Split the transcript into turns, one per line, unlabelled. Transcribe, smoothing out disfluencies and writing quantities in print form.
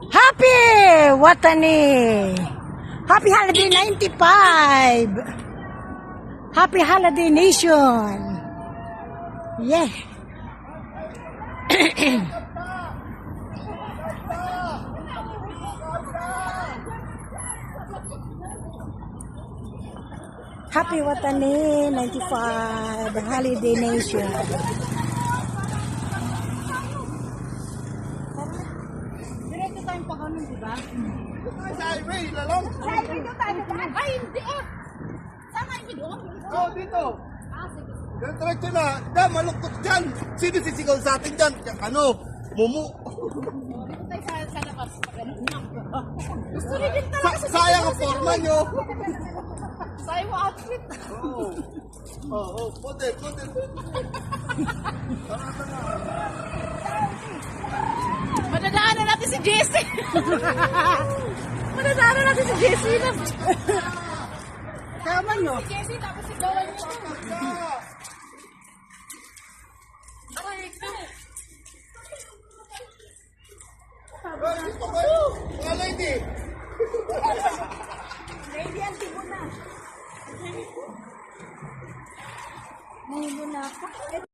Happy Watani! Happy Holiday 95! Happy Holiday Nation! Yeah! Happy Watani 95! Holiday Nation!
Diretso tayong pag-anon, diba?
Sa highway, lalong.
Sa highway daw tayo dumaan. Ay, hindi eh. Sama hindi doon.
Oo, dito.
Ah, sige.
Diretso na. Da, malungkot dyan. Sino sisigaw sa atin dyan? Ano? Mumu.
Dito tayo sa labas. Gusto rin din talaga sa
Sayang ang forma nyo.
sayang mo outfit.
Oo. Oo, puti.
Madadaanan natin si Jessie. Madadaanan natin si Jessie na.
Tama nyo?
Si Jessie, tapos si Gawan niya. Aray, ikaw.
Dito kayo. Mga lady.
Lady, antigo na. Nangibo na ako.